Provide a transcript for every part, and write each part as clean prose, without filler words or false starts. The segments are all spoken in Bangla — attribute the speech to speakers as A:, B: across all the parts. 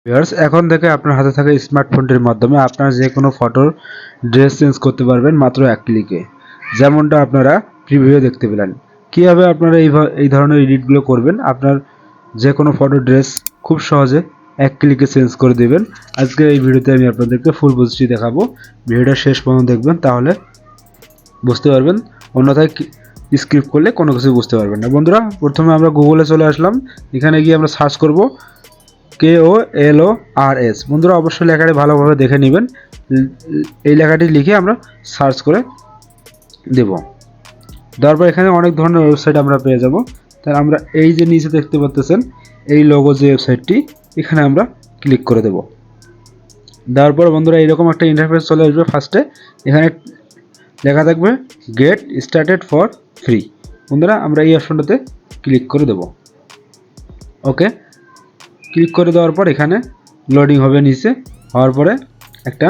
A: ভিউয়ার্স, এখন থেকে আপনার হাতে থাকা স্মার্টফোনটির মাধ্যমে আপনার যে কোনো ফটোর ড্রেস চেঞ্জ করতে পারবেন মাত্র এক ক্লিকে। যেমনটা আপনারা প্রিভিউয়ে দেখতে পেলেন। কীভাবে আপনারা এই ধরনের এডিটগুলো করবেন, আপনার যে কোনো ফটো ড্রেস খুব সহজে এক ক্লিকে চেঞ্জ করে দেবেন। আজকের এই ভিডিওতে আমি আপনাদেরকে ফুল বুঝিয়ে দেখাবো। ভিডিওটা শেষ পর্যন্ত দেখবেন, তাহলে বুঝতে পারবেন। অন্যথায় স্কিপ করলে কোনো কিছু বুঝতে পারবেন না। বন্ধুরা, প্রথমে আমরা গুগলে চলে আসলাম। এখানে গিয়ে আমরা সার্চ করব KOLORS। বন্ধুরা, অবশ্যই লেখাটি ভালোভাবে দেখে নেবেন। এই লেখাটি লিখে আমরা সার্চ করে দেব। দেওয়ার পর এখানে অনেক ধরনের ওয়েবসাইট আমরা পেয়ে যাব। তাই আমরা এই যে নিচে দেখতে পাচ্ছেন এই লোগো যে ওয়েবসাইটটি, এখানে আমরা ক্লিক করে দেব। দেওয়ার পর বন্ধুরা এইরকম একটা ইন্টারফেস চলে আসবে। ফার্স্টে এখানে লেখা থাকবে গেট স্টার্টেড ফর ফ্রি। বন্ধুরা, আমরা এই অপশনটাতে ক্লিক করে দেব। ওকে, ক্লিক করে দেওয়ার পর এখানে লোডিং হবে। নিচে হওয়ার পরে একটা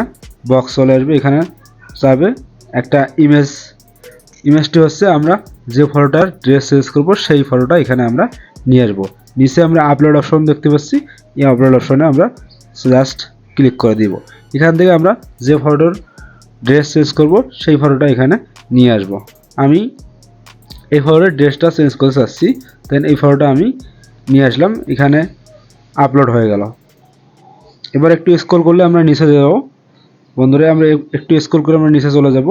A: বক্স চলে আসবে। এখানে চাবে একটা ইমেজটি হচ্ছে আমরা যে ফটোটার ড্রেস চেঞ্জ করব সেই ফটোটা এখানে আমরা নিয়ে আসবো। নিচে আমরা আপলোড অপশন দেখতে পাচ্ছি। এই আপলোড অপশনে আমরা জাস্ট ক্লিক করে দিব। এখান থেকে আমরা যে ফটোর ড্রেস চেঞ্জ করব সেই ফটোটা এখানে নিয়ে আসব। আমি এই ফটোর ড্রেসটা চেঞ্জ করতে চাচ্ছি, দেন এই ফটোটা আমি নিয়ে আসলাম। এখানে আপলোড হয়ে গেল। এবার একটু স্ক্রল করলে আমরা নিচে যাব। বন্ধুরা, আমরা একটু স্ক্রল করে আমরা নিচে চলে যাব।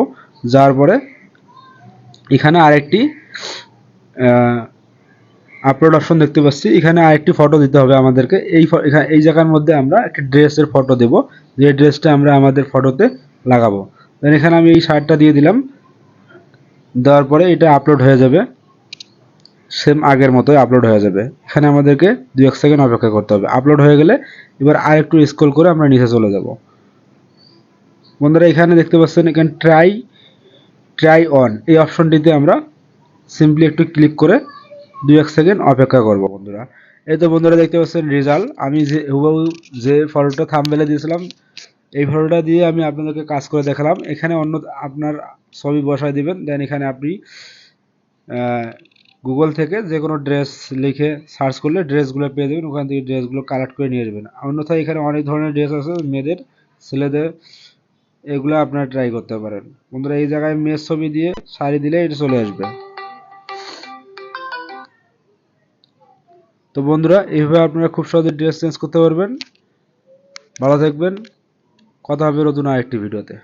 A: যাওয়ার পরে এখানে আরেকটি আপলোড অপশন দেখতে পাচ্ছি। এখানে আরেকটি ফটো দিতে হবে আমাদেরকে। এই জায়গার মধ্যে আমরা একটা ড্রেসের ফটো দেব, যে ড্রেসটা আমরা আমাদের ফটোতে লাগাবো। দেন এখানে আমি এই শার্টটা দিয়ে দিলাম। দেওয়ার পরে এটা আপলোড হয়ে যাবে, সেম আগের মতোই আপলোড হয়ে যাবে। এখানে আমাদেরকে 2-1 সেকেন্ড অপেক্ষা করতে হবে। আপলোড হয়ে গেলে এবার আরেকটু স্ক্রল করে আমরা নিচে চলে যাব। বন্ধুরা, এখানে দেখতে পাচ্ছেন এখানে ট্রাই অন এই অপশনটিতে আমরা সিম্পলি একটু ক্লিক করে 2-1 সেকেন্ড অপেক্ষা করব। বন্ধুরা, এই তো বন্ধুরা দেখতে পাচ্ছেন রেজাল্ট। আমি যে ফটোটা থাম্বনেলে দিয়েছিলাম এই ফটোটা দিয়ে আমি আপনাদেরকে কাজ করে দেখালাম। এখানে অন্য আপনার ছবি বসায় দিবেন। দেন এখানে আপনি গুগল থেকে যে কোনো ড্রেস লিখে সার্চ করলে ড্রেসগুলো পেয়ে যাবেন। ওখান থেকে ড্রেসগুলো কালেক্ট করে নিয়ে আসবেন। অন্যথায় এখানে অনেক ধরনের ড্রেস আছে, মেয়েদের, ছেলেদের, এগুলো আপনারা ট্রাই করতে পারেন। বন্ধুরা, এই জায়গায় মেয়ের ছবি দিয়ে শাড়ি দিলে এটা চলে আসবে। তো বন্ধুরা, এইভাবে আপনারা খুব সহজে ড্রেস চেঞ্জ করতে পারবেন। ভালো থাকবেন। কথা হবে নতুন আরেকটি ভিডিওতে।